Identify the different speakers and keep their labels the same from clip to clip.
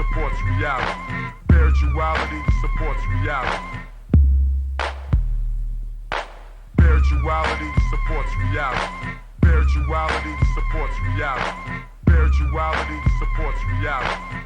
Speaker 1: supports reality. Spirituality supports reality. Spirituality supports reality. Spirituality supports reality. Spirituality supports reality.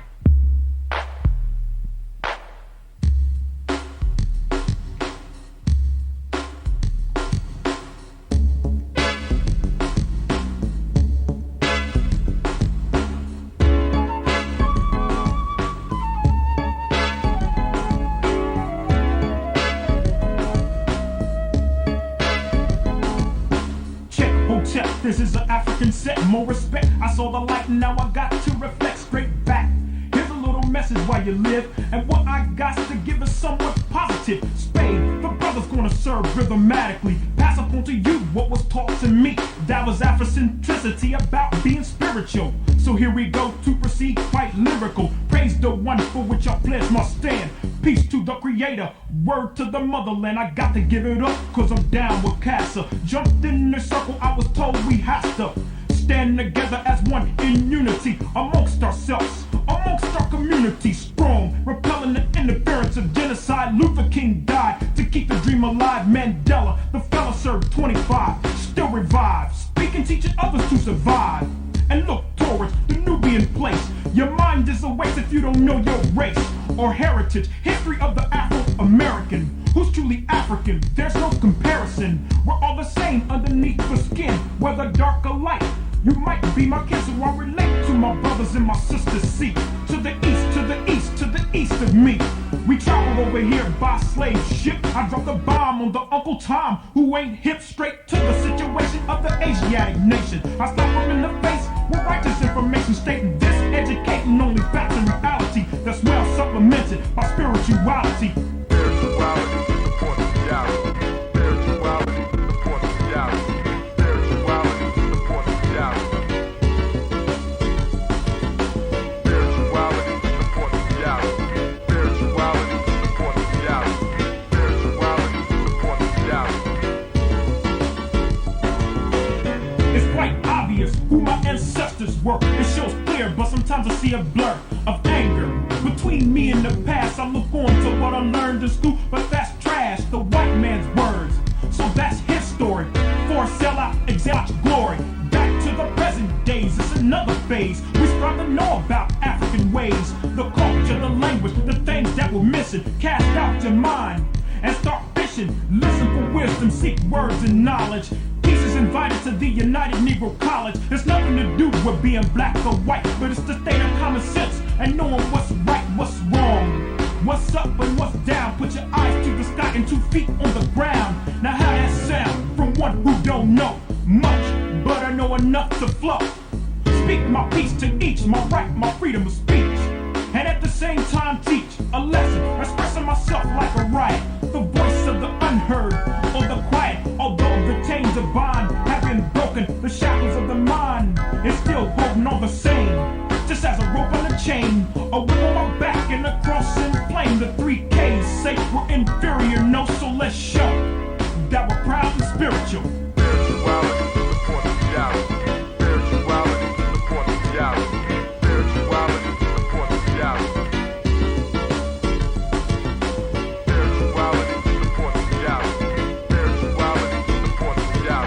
Speaker 2: This is an African set, more respect. I saw the light and now I got to reflect straight back. Here's a little message while you live, and what I got to give is somewhat positive. Spade, the brother's gonna serve rhythmatically. Pass up on to you what was taught to me. That was Afrocentricity about being spiritual. So here we go to proceed quite lyrical. Praise the one for which I pledge my stand. Peace to the creator, word to the motherland. I got to give it up, cause I'm down with Casa. Jumped in the circle, I was told we have to stand together as one in unity. Amongst ourselves, amongst our community. Strong, repelling the interference of genocide. Luther King died to keep the dream alive. Mandela, the fella served 25, still revived. Speaking, teaching others to survive. And look towards the Nubian place. Your mind is a waste if you don't know your race or heritage. History of the Afro-American. Who's truly African? There's no comparison. We're all the same underneath the skin, whether dark or light. You might be my kin, so I relate to my brothers and my sisters. See, to the east, to the east, to the east of me. We traveled over here by slave ship. I dropped a bomb on the Uncle Tom, who ain't hip. Straight to the situation of the Asiatic nation. I slapped him in the face with righteous information, stating this, educating only facts and reality. That's well supplemented by spirituality.
Speaker 1: Spirituality supports reality. Spirituality supports reality. Spirituality supports reality. Spirituality supports reality. Spirituality supports reality. Spirituality supports reality.
Speaker 2: It's quite obvious who my ancestors were. It shows clear, but sometimes I see a blur of anger between me and the past. I look on to what I learned in school, but that's trash, the white man's words. So that's his story. For a sellout, exalt glory. Back to the present days, it's another phase. We strive to know about African ways, the culture, the language, the things that we're missing. Cast out your mind and start fishing. Listen for wisdom, seek words and knowledge. Peace is invited to the United Negro College. There's nothing to do with being black or white, but it's the state of common sense and knowing what's right, what's wrong, what's up and what's down. Put your eyes to the sky and 2 feet on the ground. Now how that sound from one who don't know much, but I know enough to flow. Speak my peace to each, my right, my freedom of speech, and at the same time teach a lesson, expressing myself like a riot, the voice of the unheard or the quiet. Although the chains of bond have been broken, the shackles of the mind is still holding on the same. Just as a rope on a chain, a whip on my back and a cross in flame. The 3Ks say we're inferior, no, so let's show that we're proud and spiritual.
Speaker 1: Spirituality supports reality. Spirituality supports reality. Spirituality supports reality. Spirituality supports reality. Spirituality supports reality.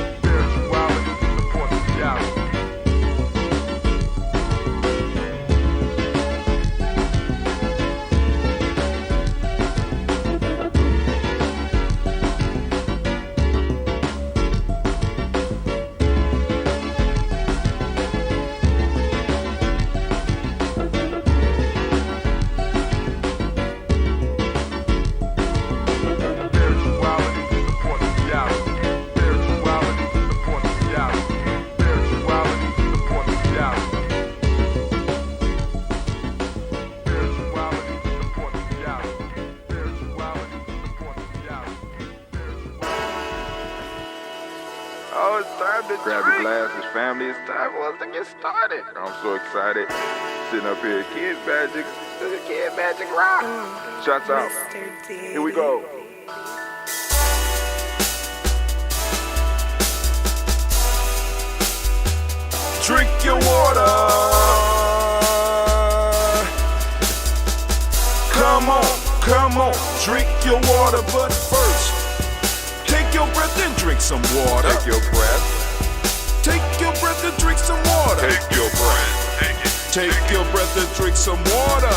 Speaker 1: Spirituality supports reality.
Speaker 3: Oh, it's time to grab your glasses, family. It's time for us to get started. I'm so excited. Sitting up here, Kid Magic, Kid Magic Rock. Shouts out. Here we go. Drink your water.
Speaker 4: come on, drink your water, but first, take your breath and drink some water.
Speaker 3: Take your breath.
Speaker 4: Take your breath and drink some water.
Speaker 3: Take your breath. Take it.
Speaker 4: Take your breath and drink some water.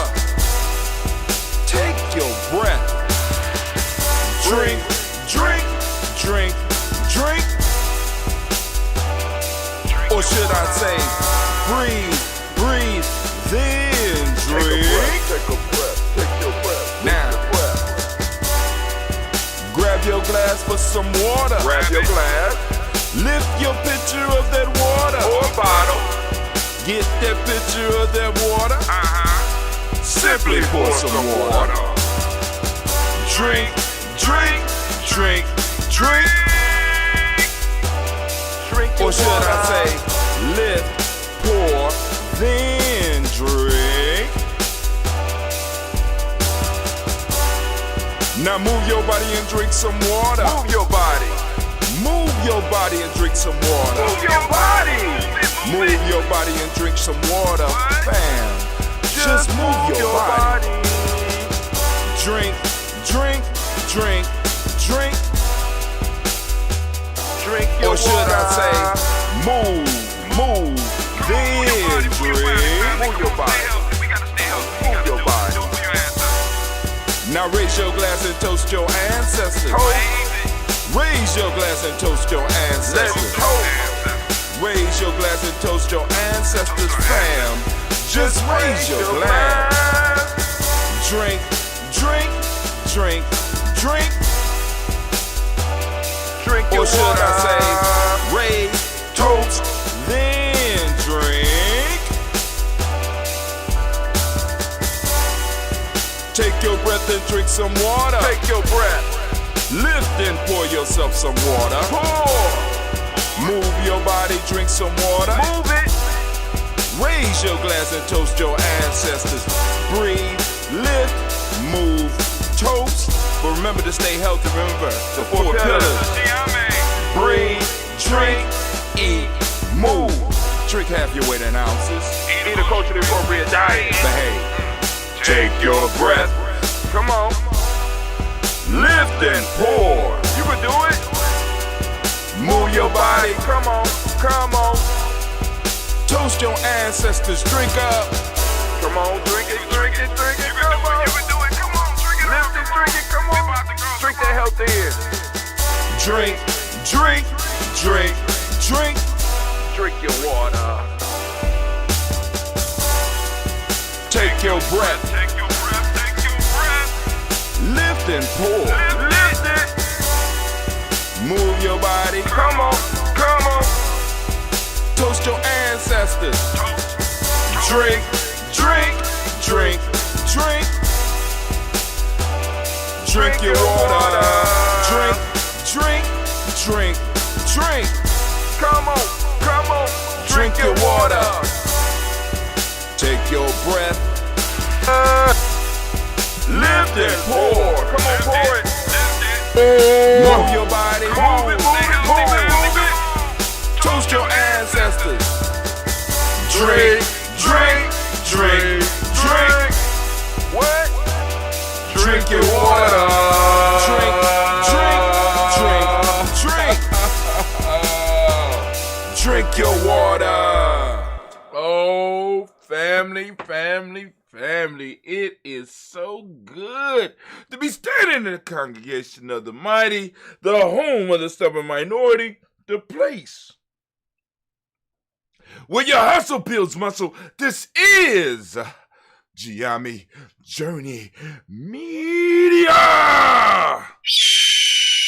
Speaker 4: Take your breath. Drink, drink, drink, drink. Or should I say, breathe, breathe, then drink.
Speaker 3: Take a breath. Take your breath.
Speaker 4: Now, grab your glass for some water.
Speaker 3: Grab your glass
Speaker 4: Lift your pitcher of that water.
Speaker 3: or a bottle.
Speaker 4: Get that pitcher of that water. Simply pour some water. Drink, drink, drink, drink.
Speaker 3: Drink your
Speaker 4: Or should
Speaker 3: water.
Speaker 4: I say, lift, pour, then drink. Now move your body and drink some water.
Speaker 3: Move your body.
Speaker 4: Move your body and drink some water.
Speaker 3: Move your body.
Speaker 4: Move your body and drink some water. Bam. Just move your body. Drink, drink, drink, drink.
Speaker 3: Drink your
Speaker 4: Or should
Speaker 3: water.
Speaker 4: I say, move, then drink.
Speaker 3: Move your body. Move your body.
Speaker 4: Now raise your glass and toast your ancestors. Raise your glass and toast your
Speaker 3: Let's
Speaker 4: ancestors.
Speaker 3: toast.
Speaker 4: Raise your glass and toast your ancestors, fam. Just raise your glass. Drink, drink, drink, drink.
Speaker 3: Drink your
Speaker 4: Or should
Speaker 3: water.
Speaker 4: I say, raise, toast, then drink. Take your breath and drink some water.
Speaker 3: Take your breath.
Speaker 4: Lift and pour yourself some water.
Speaker 3: Pour.
Speaker 4: Move your body, drink some water.
Speaker 3: Move it.
Speaker 4: Raise your glass and toast your ancestors. Breathe, lift, move, toast. But remember to stay healthy. Remember the four pillars. Breathe, drink, eat, move. Drink half your weight in ounces.
Speaker 3: Eat a culturally appropriate diet.
Speaker 4: Behave. Take your breath.
Speaker 3: Come on.
Speaker 4: Lift and pour.
Speaker 3: You can do it.
Speaker 4: Move your body.
Speaker 3: Come on. Come on.
Speaker 4: Toast your ancestors. Drink up.
Speaker 3: Come on. Drink it. Drink it. Drink it. Come on. You can do it. Come on. Drink it. Lift it. Drink it. Come on. Drink that health in.
Speaker 4: Drink, drink, drink, drink.
Speaker 3: Drink your water.
Speaker 4: Take your breath.
Speaker 3: Take your breath. Take your breath.
Speaker 4: Lift and pour.
Speaker 3: Lift it.
Speaker 4: Move your body.
Speaker 3: Come on. Come on.
Speaker 4: Toast your ancestors. Drink, drink, drink, drink. Drink your water. Drink, drink, drink, drink.
Speaker 3: Come on. Come on.
Speaker 4: Drink your water. Take your breath. Lift and pour.
Speaker 3: Come on. Pour it.
Speaker 4: Move your body.
Speaker 3: Move it. Move it. Move it.
Speaker 4: Toast your ancestors. Drink, drink, drink, drink.
Speaker 3: What?
Speaker 4: Drink your water. Drink, drink, drink, drink. Drink your water. Oh, family, family, family. It is so good to be standing in the congregation of the mighty, the home of the stubborn minority, the place where your hustle builds muscle. This is GNJ.media.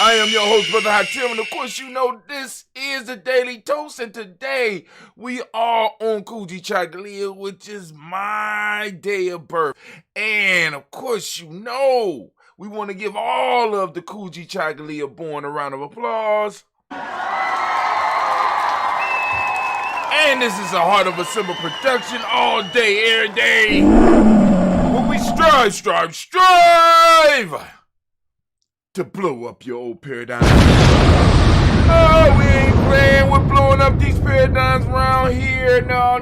Speaker 4: I am your host, Brother Hatim, and of course you know this is the Daily Toast, and today we are on Kujichagulia, which is my day of birth. And of course you know we want to give all of the Kujichagulia born a round of applause. And this is a Heart of a Simple production all day, every day. Where we strive to blow up your old paradigm. No, we ain't playing with blowing up these paradigms around here. No.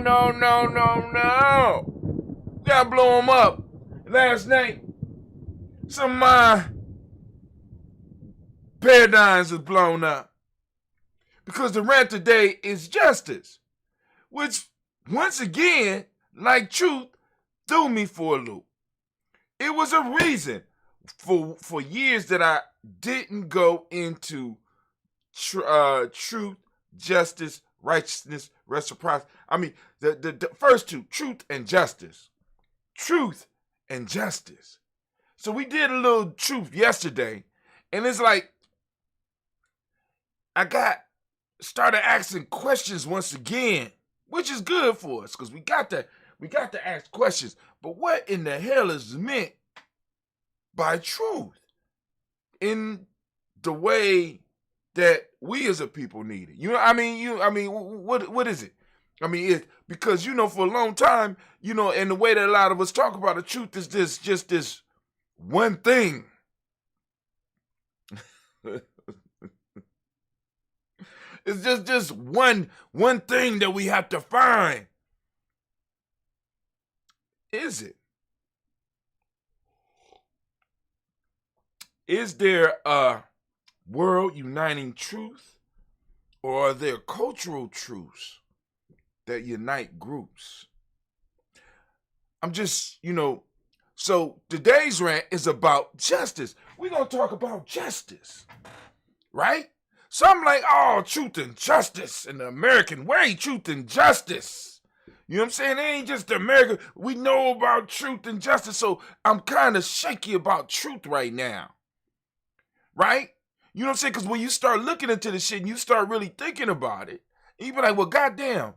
Speaker 4: Gotta blow them up. Last night, some of my paradigms is blown up. Because the rant today is justice, which once again, like truth, threw me for a loop. It was a reason for years that I didn't go into truth, justice, righteousness, reciprocity. I mean, the first two, truth and justice. Truth and justice. So we did a little truth yesterday, and it's like I started asking questions once again, which is good for us because we got to ask questions. But what in the hell is meant by truth in the way that we as a people need it? What is it? I mean, it's because for a long time, and the way that a lot of us talk about the truth is this one thing. It's just one thing that we have to find. Is it? Is there a world uniting truth, or are there cultural truths that unite groups? I'm just, so today's rant is about justice. We're going to talk about justice, right? So I'm like, oh, truth and justice in the American way, truth and justice. You know what I'm saying? It ain't just the American. We know about truth and justice, so I'm kind of shaky about truth right now, right? You know what I'm saying? Because when you start looking into this shit and you start really thinking about it, you be like, well, goddamn,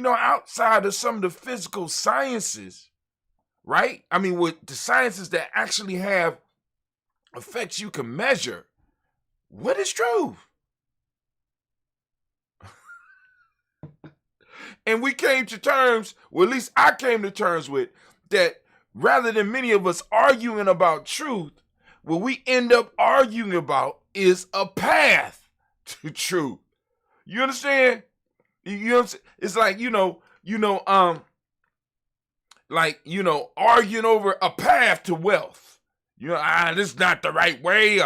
Speaker 4: outside of some of the physical sciences, right? I mean, with the sciences that actually have effects you can measure, what is truth? And we came to terms, well, at least I came to terms with, that rather than many of us arguing about truth, what we end up arguing about is a path to truth. You understand? It's like, arguing over a path to wealth. This is not the right way.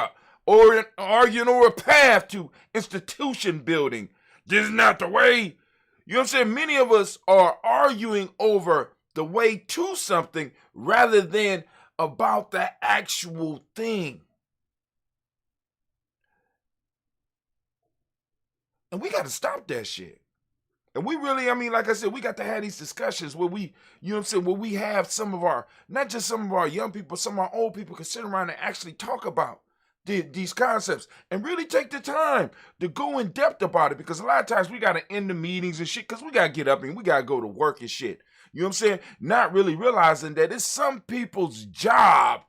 Speaker 4: Or arguing over a path to institution building. This is not the way. You know what I'm saying? Many of us are arguing over the way to something rather than about the actual thing. And we got to stop that shit. And we really, like I said, we got to have these discussions where we, where we have some of our, not just some of our young people, some of our old people can sit around and actually talk about these concepts and really take the time to go in depth about it, because a lot of times we got to end the meetings and shit because we got to get up and we got to go to work and shit. You know what I'm saying? Not really realizing that it's some people's job.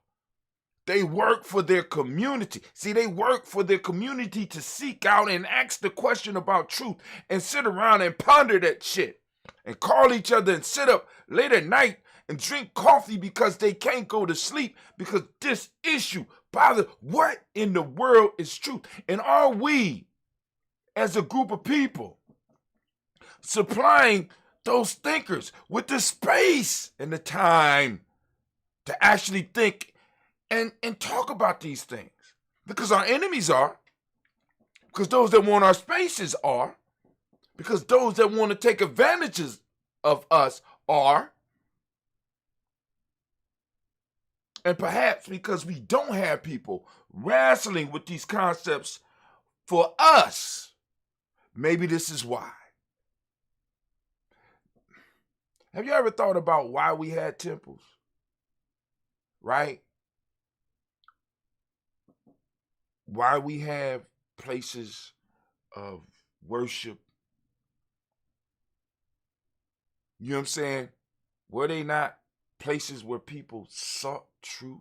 Speaker 4: They work for their community. See, they work for their community to seek out and ask the question about truth and sit around and ponder that shit and call each other and sit up late at night and drink coffee because they can't go to sleep because this issue bothers. What in the world is truth? And are we, as a group of people, supplying those thinkers with the space and the time to actually think and talk about these things? Because our enemies are, because those that want our spaces are, because those that want to take advantages of us are, and perhaps because we don't have people wrestling with these concepts for us, maybe this is why. Have you ever thought about why we had temples? Right? Why we have places of worship? You know what I'm saying? Were they not places where people sought truth?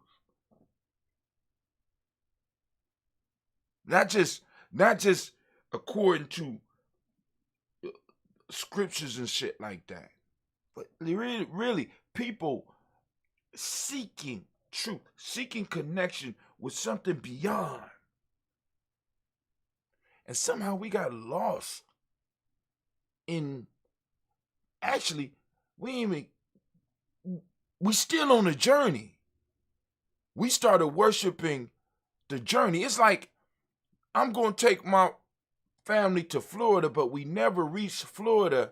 Speaker 4: Not just according to scriptures and shit like that, but really people seeking truth, seeking connection with something beyond. And somehow we got lost in, actually, we still on a journey. We started worshiping the journey. It's like I'm going to take my family to Florida, but we never reached Florida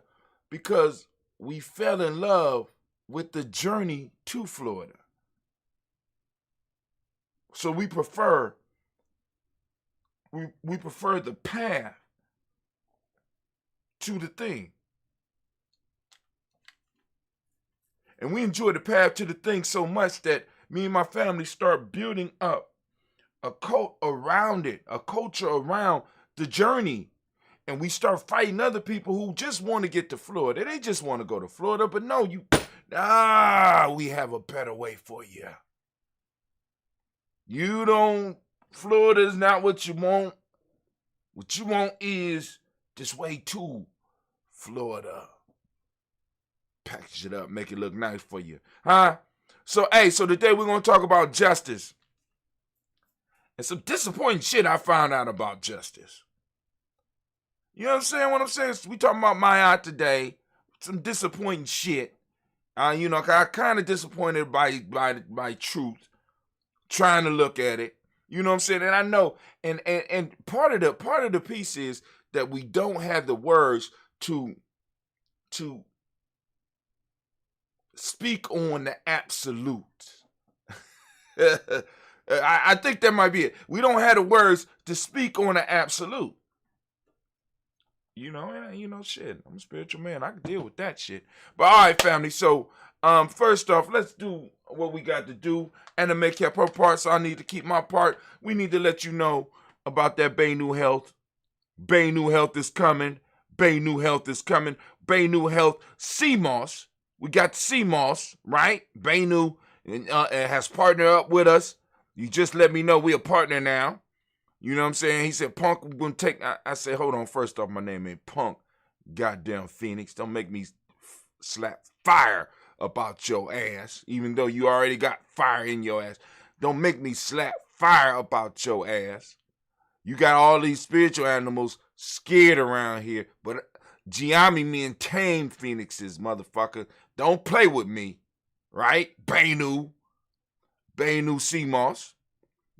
Speaker 4: because we fell in love with the journey to Florida. So we prefer the path to the thing. And we enjoy the path to the thing so much that me and my family start building up a cult around it, a culture around the journey. And we start fighting other people who just want to get to Florida. They just want to go to Florida, but no, we have a better way for you. Florida is not what you want. What you want is this way to Florida. Package it up, make it look nice for you. Huh? So today we're going to talk about justice. And some disappointing shit I found out about justice. You know what I'm saying? What I'm saying is we talking about Maya today. Some disappointing shit. I kind of disappointed by truth. Trying to look at it. You know what I'm saying? And I know, and part of the piece is that we don't have the words to speak on the absolute. I think that might be it. We don't have the words to speak on the absolute. Shit. I'm a spiritual man. I can deal with that shit. But all right, family. So, first off, let's do what we got to do. And to make kept her part, so I need to keep my part. We need to let you know about that Bay New Health. Bay New Health is coming. Bay New Health is coming. Bay New Health CMOS. We got CMOS, right? Bay New has partnered up with us. You just let me know we a partner now. You know what I'm saying? He said, Punk, we're going to take... I said, hold on. First off, my name ain't Punk. Goddamn Phoenix. Don't make me slap fire about your ass, even though you already got fire in your ass. Don't make me slap fire about your ass. You got all these spiritual animals scared around here, but Giami mean tame phoenixes, motherfucker. Don't play with me, right? Bainu CMOS.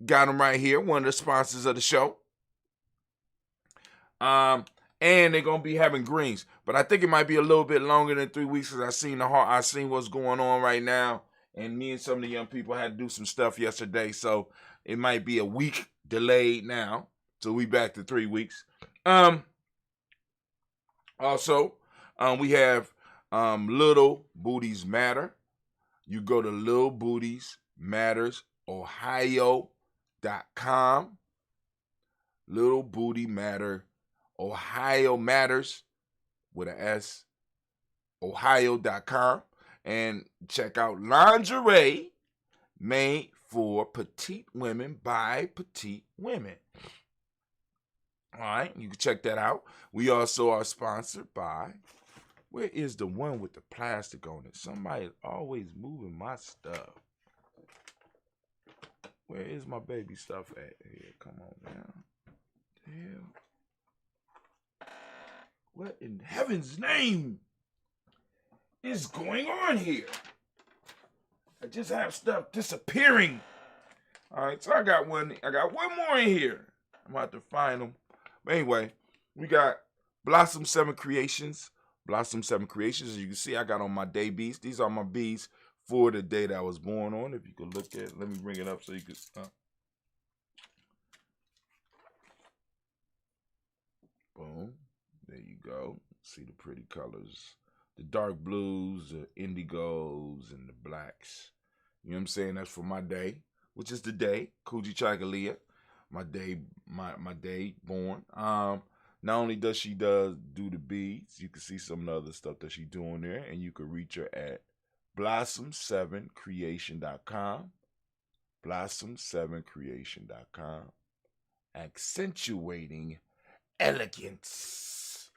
Speaker 4: Got them right here, one of the sponsors of the show. And they're gonna be having greens, but I think it might be a little bit longer than 3 weeks because I seen what's going on right now, and me and some of the young people had to do some stuff yesterday, so it might be a week delayed now. So we back to 3 weeks. Also, we have Little Booties Matter. You go to Little Booties Matters Ohio.com. Little Booty Matter Ohio Matters with an S. Ohio.com. And check out lingerie made for petite women by petite women. All right, you can check that out. We also are sponsored by... Where is the one with the plastic on it? Somebody's always moving my stuff. Where is my baby stuff at? Here, come on now. Damn. What in heaven's name is going on here? I just have stuff disappearing. All right, so I got one more in here. I'm about to find them. But anyway, we got Blossom 7 Creations. Blossom 7 Creations. As you can see, I got on my day beads. These are my beads for the day that I was born on. If you could look at it, let me bring it up so you could. Boom. There you go. See the pretty colors. The dark blues, the indigos, and the blacks. You know what I'm saying? That's for my day, which is the day, Kujichagulia. My day born. Not only does she do the beads, you can see some of the other stuff that she doing there, and you can reach her at blossom7creation.com. blossom7creation.com. Accentuating elegance.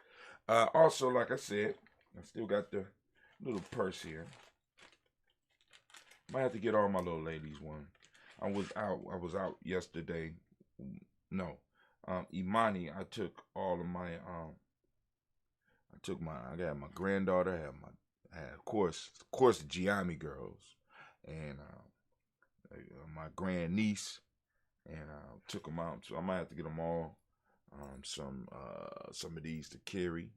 Speaker 4: Also, like I said, I still got the little purse here. Might have to get all my little ladies one. I was out yesterday. No. Imani, I took all of my I got my granddaughter, of course the Giami girls, and my grand niece, and took them out. So I might have to get them all some of these to carry.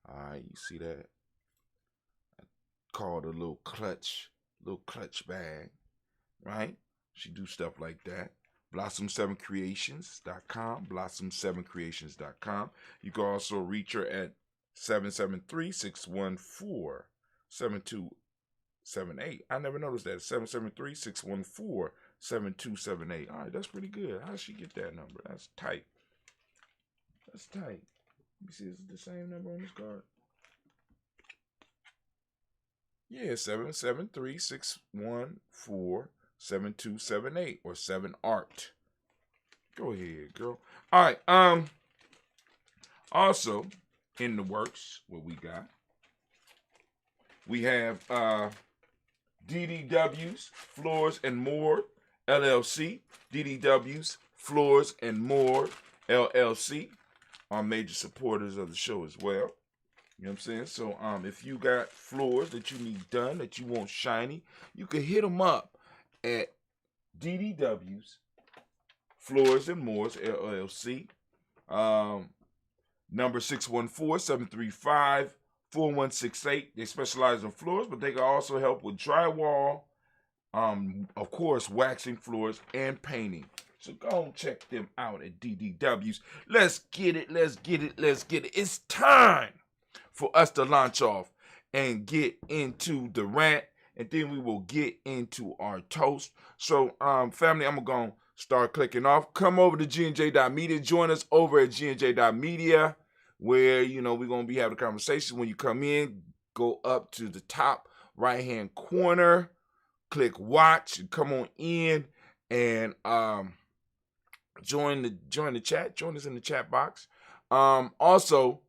Speaker 4: All right, you see that? I called a little clutch bag, right? She do stuff like that. Blossom7creations.com, blossom7creations.com. You can also reach her at 773-614-7278. I never noticed that. 773-614-7278. All right, that's pretty good. How'd she get that number? That's tight. That's tight. Let me see, is it the same number on this card? Yeah, 773-614-7278 or 7ART. Go ahead, girl. All right. Also in the works, what we got? We have DDW's Floors and More LLC. DDW's Floors and More LLC are major supporters of the show as well. You know what I'm saying? So if you got floors that you need done, that you want shiny, you can hit them up at DDW's Floors and Moors LLC. Number 614-735-4168. They specialize in floors, but they can also help with drywall, of course, waxing floors and painting. So go and check them out at DDW's. Let's get it. It's time for us to launch off and get into the rant, and then we will get into our toast. So, family, I'm going to start clicking off. Come over to GNJ.media. Join us over at GNJ.media, where, we're going to be having conversations. When you come in, go up to the top right-hand corner, click watch, and come on in and join the chat. Join us in the chat box. Also,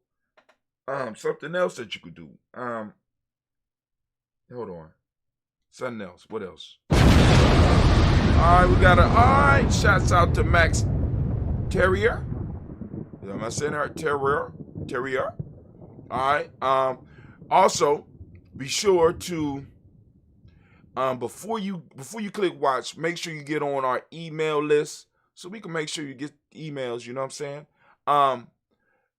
Speaker 4: something else that you could do. Hold on. Something else. What else? All right, shouts out to Max Terrier. Am I saying that? Terrier. All right. Also, be sure to before you click watch, make sure you get on our email list so we can make sure you get emails. You know what I'm saying?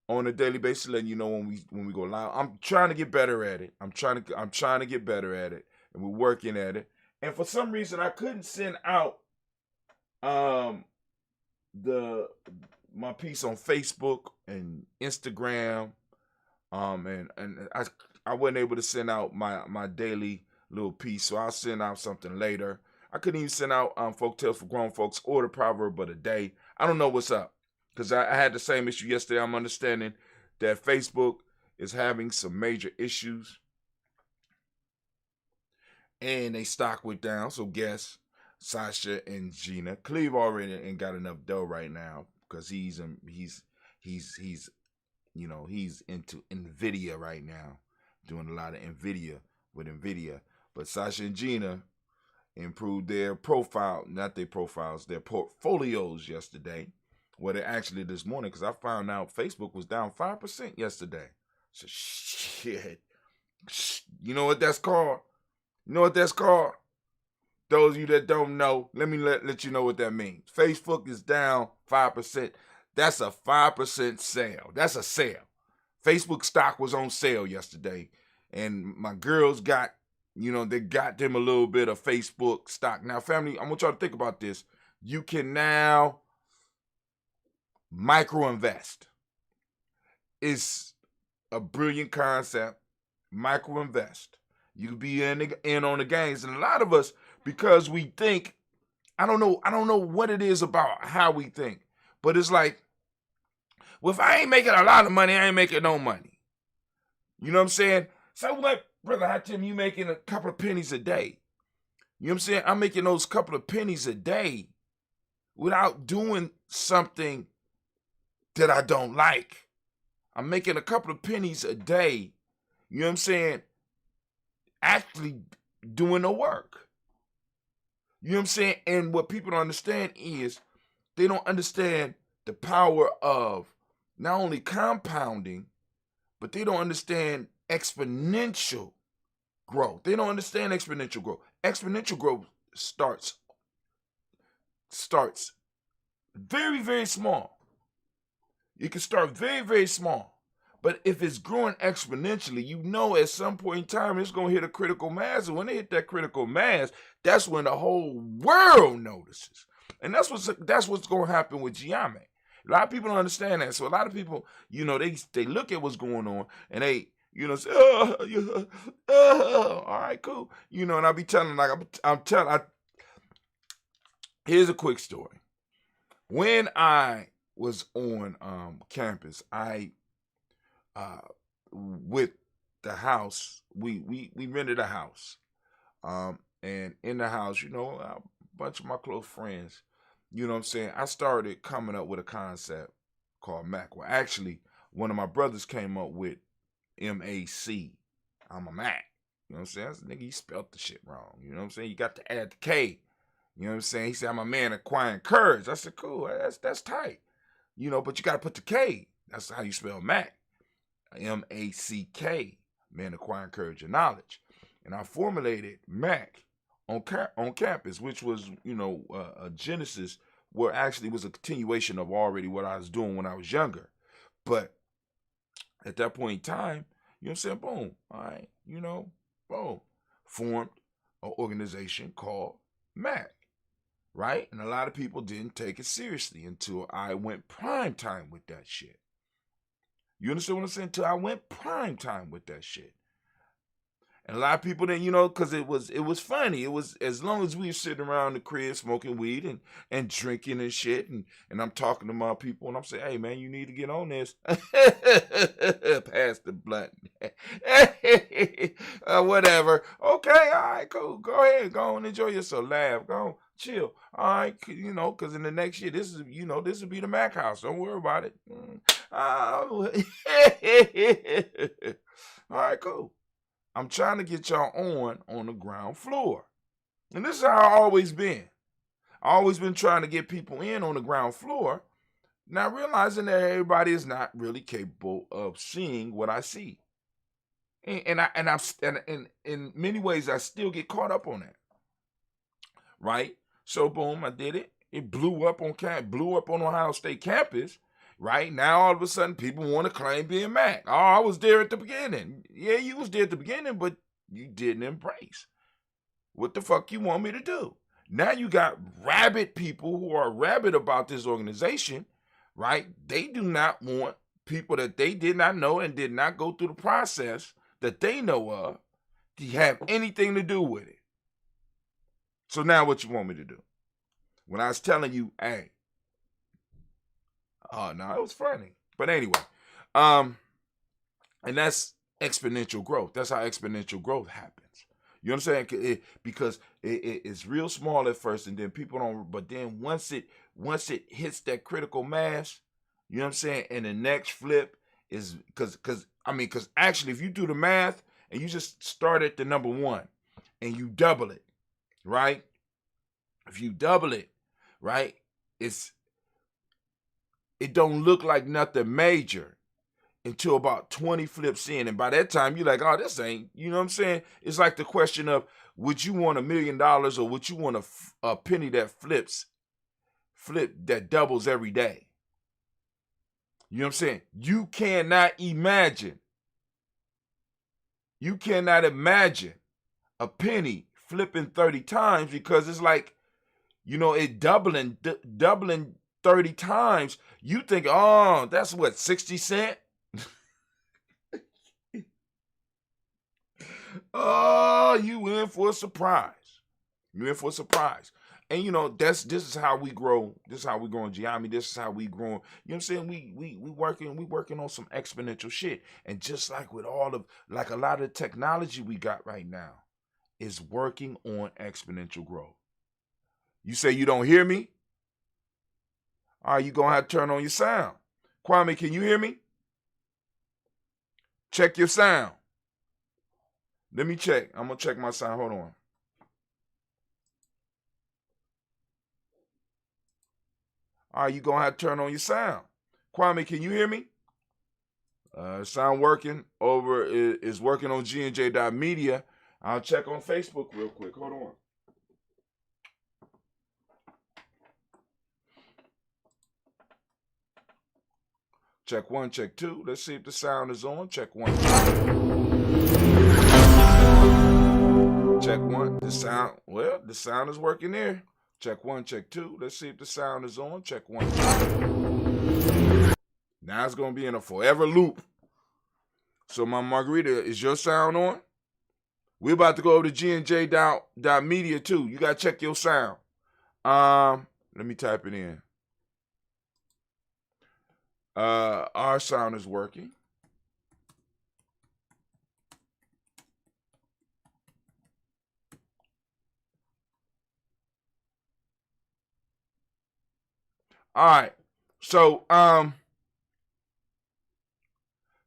Speaker 4: On a daily basis, letting you know when we go live. I'm trying to get better at it. I'm trying to get better at it, and we're working at it. And for some reason, I couldn't send out my piece on Facebook and Instagram, and I wasn't able to send out my daily little piece, so I'll send out something later. I couldn't even send out folk tales for grown folks or the proverb of the day. I don't know what's up, because I had the same issue yesterday. I'm understanding that Facebook is having some major issues, and they stock went down. So guess Sasha and Gina. Cleve already ain't got enough dough right now because he's into NVIDIA right now, doing a lot of NVIDIA with NVIDIA. But Sasha and Gina improved their their portfolios yesterday. Well, they actually this morning, because I found out Facebook was down 5% yesterday. So shit. You know what that's called? Those of you that don't know, let me let you know what that means. Facebook is down 5%. That's a 5% sale. That's a sale. Facebook stock was on sale yesterday, and my girls got, they got them a little bit of Facebook stock. Now, family, I want y'all to think about this. You can now micro invest. It's a brilliant concept. Micro invest. You can be in on the gains, and a lot of us, because we think, I don't know what it is about how we think, but it's like, well, if I ain't making a lot of money, I ain't making no money. You know what I'm saying? So like, Brother Hatim, you making a couple of pennies a day. You know what I'm saying? I'm making those couple of pennies a day without doing something that I don't like. I'm making a couple of pennies a day, you know what I'm saying, actually doing the work. You know what I'm saying? And what people don't understand is they don't understand the power of not only compounding, but they don't understand exponential growth. They don't understand exponential growth. Exponential growth starts very, very small. It can start very, very small. But if it's growing exponentially, you know at some point in time it's going to hit a critical mass. And when they hit that critical mass, that's when the whole world notices. And that's what's going to happen with Giame. A lot of people don't understand that. So a lot of people, they look at what's going on and they, say, all right, cool. And I'll be telling, here's a quick story. When I was on campus, I with the house, we rented a house, and in the house, a bunch of my close friends, I started coming up with a concept called Mac. Well, actually, one of my brothers came up with MAC. I'm a Mac. That's nigga, you spelled the shit wrong. You got to add the K. He said, I'm a man acquiring courage. I said, cool, that's tight. But you got to put the K. That's how you spell Mac. MACK, man acquiring courage and knowledge. And I formulated Mac on campus, which was, a genesis where actually was a continuation of already what I was doing when I was younger. But at that point in time, boom, all right, boom, formed an organization called Mac. Right? And a lot of people didn't take it seriously until I went prime time with that shit. You understand what I'm saying? Until I went prime time with that shit. And a lot of people didn't, because it was funny. It was, as long as we were sitting around the crib smoking weed and drinking and shit, and I'm talking to my people and I'm saying, hey man, you need to get on this. Pass the blunt. Whatever. Okay, all right, cool. Go ahead, go on, enjoy yourself, laugh, go on, chill. All right, because in the next year, this will be the Mac house. Don't worry about it. All right, cool. I'm trying to get y'all on the ground floor. And this is how I always been. I always been trying to get people in on the ground floor, now realizing that everybody is not really capable of seeing what I see. And in many ways, I still get caught up on that. Right? So boom, I did it. It blew up on Ohio State campus. Right now, all of a sudden, people want to claim being Mac. Oh, I was there at the beginning. Yeah, you was there at the beginning, but you didn't embrace. What the fuck you want me to do? Now you got rabid people who are rabid about this organization, right? They do not want people that they did not know and did not go through the process that they know of to have anything to do with it. So now what you want me to do? When I was telling you, hey, oh, no, it was funny. But anyway, and that's exponential growth. That's how exponential growth happens. You understand? Because it's real small at first, and then people don't. But then once it hits that critical mass, you know what I'm saying? And the next flip is because actually, if you do the math and you just start at the number 1 and you double it, right? If you double it, right, it don't look like nothing major until about 20 flips in. And by that time, you're like, oh, this ain't, you know what I'm saying? It's like the question of, would you want $1 million or would you want a penny that that doubles every day? You know what I'm saying? You cannot imagine a penny flipping 30 times because it's like, it doubling 30 times. You think, oh, that's what, 60 cents? Oh, you in for a surprise. You in for a surprise. And this is how we grow. This is how we grow in Giame. This is how we grow. You know what I'm saying? We working on some exponential shit. And just like with a lot of the technology we got right now is working on exponential growth. You say you don't hear me? All right, you gonna have to turn on your sound. Kwame, can you hear me? Check your sound. Let me check. I'm gonna check my sound. Hold on. All right, you gonna have to turn on your sound. Kwame, can you hear me? Sound working over is working on GNJ.media. I'll check on Facebook real quick. Hold on. Check 1, check 2. Let's see if the sound is on. Check 1. Check 1. The sound, well, the sound is working there. Check 1, check 2. Let's see if the sound is on. Check 1. Now it's going to be in a forever loop. So my Margarita, is your sound on? We're about to go over to GNJ.media too. You got to check your sound. Let me type it in. Our sound is working. All right. So,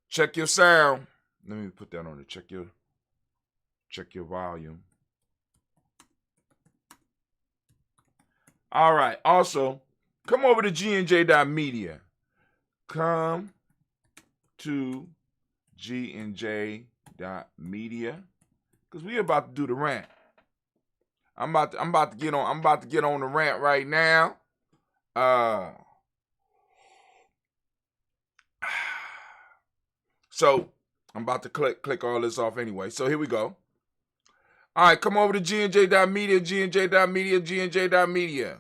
Speaker 4: check your sound. Let me put that on it. Check your volume. All right. Also, come over to GNJ.media. Come to GNJ.media because we're about to do the rant. I'm about to get on the rant right now. So I'm about to click all this off anyway. So here we go. All right, come over to GNJ.media, GNJ.media, GNJ.media.